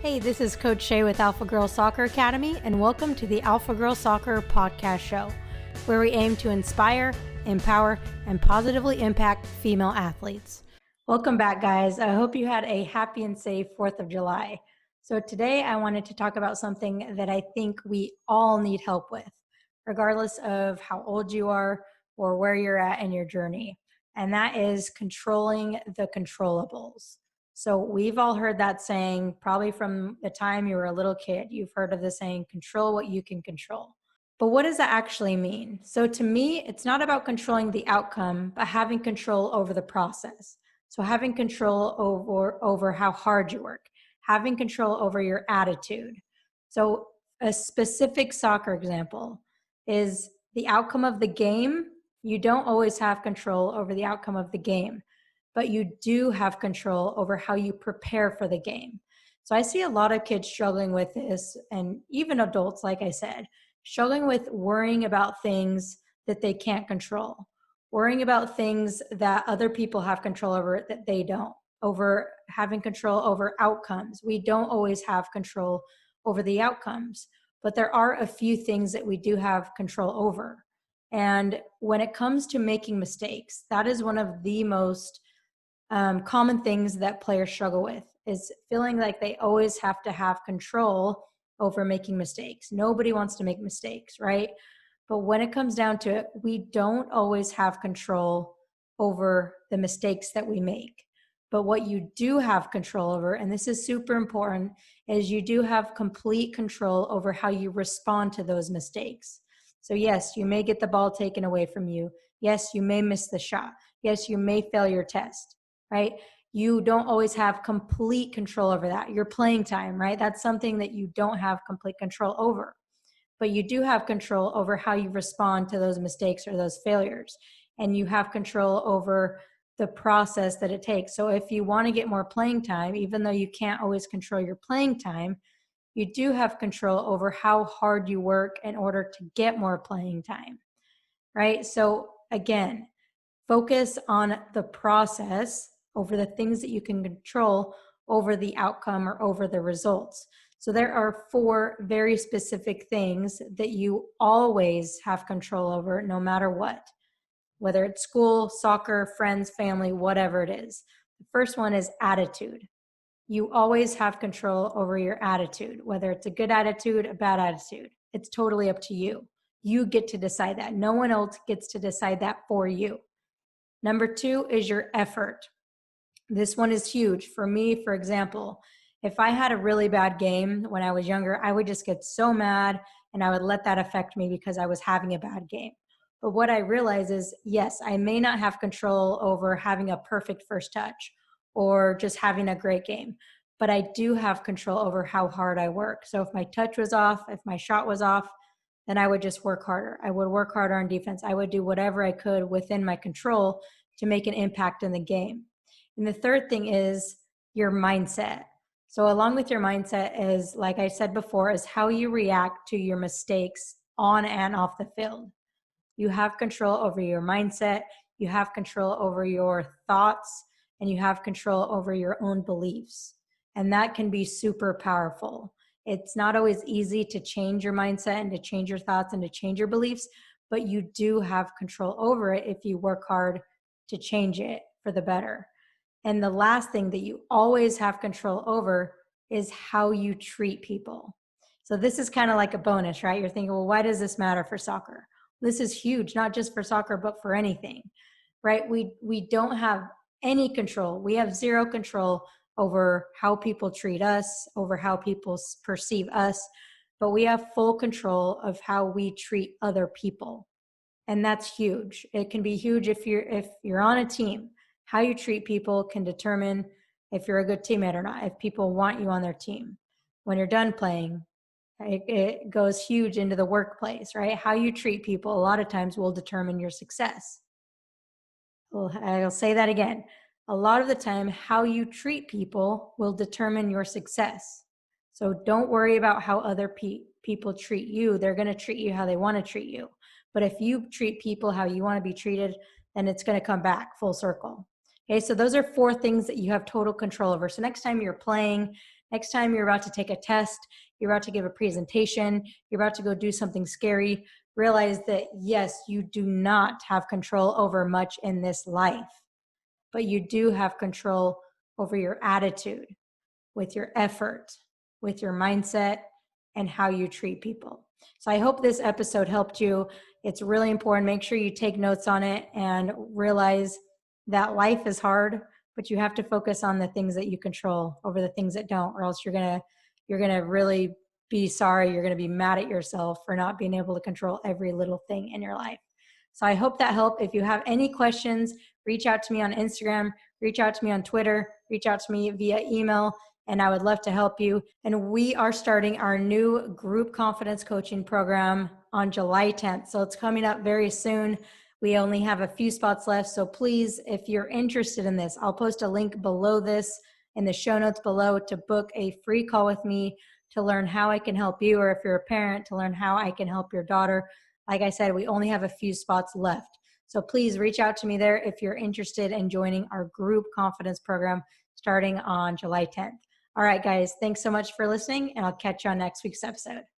Hey, this is Coach Shay with Alpha Girl Soccer Academy, and welcome to the Alpha Girl Soccer podcast show, where we aim to inspire, empower, and positively impact female athletes. Welcome back, guys. I hope you had a happy and safe 4th of July. So today I wanted to talk about something that I think we all need help with, regardless of how old you are or where you're at in your journey, and that is controlling the controllables. So we've all heard that saying probably from the time you were a little kid. You've heard of the saying, control what you can control. But what does that actually mean? So to me, it's not about controlling the outcome, but having control over the process. So having control over how hard you work, having control over your attitude. So a specific soccer example is the outcome of the game. You don't always have control over the outcome of the game, but you do have control over how you prepare for the game. So I see a lot of kids struggling with this, and even adults, like I said, struggling with worrying about things that they can't control, worrying about things that other people have control over that they don't, over having control over outcomes. We don't always have control over the outcomes, but there are a few things that we do have control over. And when it comes to making mistakes, that is one of the most common things that players struggle with, is feeling like they always have to have control over making mistakes. Nobody wants to make mistakes, right? But when it comes down to it, we don't always have control over the mistakes that we make. But what you do have control over, and this is super important, is you do have complete control over how you respond to those mistakes. So yes, you may get the ball taken away from you. Yes, you may miss the shot. Yes, you may fail your test, right? You don't always have complete control over that. Your playing time, right? That's something that you don't have complete control over. But you do have control over how you respond to those mistakes or those failures. And you have control over the process that it takes. So if you want to get more playing time, even though you can't always control your playing time, you do have control over how hard you work in order to get more playing time, right? So again, focus on the process over the things that you can control over the outcome or over the results. So there are 4 very specific things that you always have control over, no matter what, whether it's school, soccer, friends, family, whatever it is. The first one is attitude. You always have control over your attitude, whether it's a good attitude, a bad attitude. It's totally up to you. You get to decide that. No one else gets to decide that for you. Number 2 is your effort. This one is huge. For me, for example, if I had a really bad game when I was younger, I would just get so mad and I would let that affect me because I was having a bad game. But what I realize is, yes, I may not have control over having a perfect first touch or just having a great game, but I do have control over how hard I work. So if my touch was off, if my shot was off, then I would just work harder. I would work harder on defense. I would do whatever I could within my control to make an impact in the game. And the third thing is your mindset. So along with your mindset is, like I said before, is how you react to your mistakes on and off the field. You have control over your mindset, you have control over your thoughts, and you have control over your own beliefs. And that can be super powerful. It's not always easy to change your mindset and to change your thoughts and to change your beliefs, but you do have control over it if you work hard to change it for the better. And the last thing that you always have control over is how you treat people. So this is kind of like a bonus, right? You're thinking, well, why does this matter for soccer? This is huge, not just for soccer, but for anything, right? We don't have any control. We have zero control over how people treat us, over how people perceive us, but we have full control of how we treat other people. And that's huge. It can be huge if you're on a team. How you treat people can determine if you're a good teammate or not, if people want you on their team. When you're done playing, it goes huge into the workplace, right? How you treat people a lot of times will determine your success. Well, I'll say that again. A lot of the time, how you treat people will determine your success. So don't worry about how other people treat you. They're going to treat you how they want to treat you. But if you treat people how you want to be treated, then it's going to come back full circle. Okay, so those are 4 things that you have total control over. So next time you're playing, Next time you're about to take a test, you're about to give a presentation, you're about to go do something scary, realize that yes, you do not have control over much in this life, but you do have control over your attitude, with your effort, with your mindset, and how you treat people. So I hope this episode helped you. It's really important. Make sure you take notes on it and realize that life is hard, but you have to focus on the things that you control over the things that don't, or else you're gonna really be sorry. You're gonna be mad at yourself for not being able to control every little thing in your life. So I hope that helped. If you have any questions, reach out to me on Instagram, reach out to me on Twitter, reach out to me via email, and I would love to help you. And we are starting our new group confidence coaching program on July 10th. So it's coming up very soon. We only have a few spots left. So please, if you're interested in this, I'll post a link below this in the show notes below to book a free call with me to learn how I can help you, or if you're a parent, to learn how I can help your daughter. Like I said, we only have a few spots left. So please reach out to me there if you're interested in joining our group confidence program starting on July 10th. All right, guys, thanks so much for listening, and I'll catch you on next week's episode.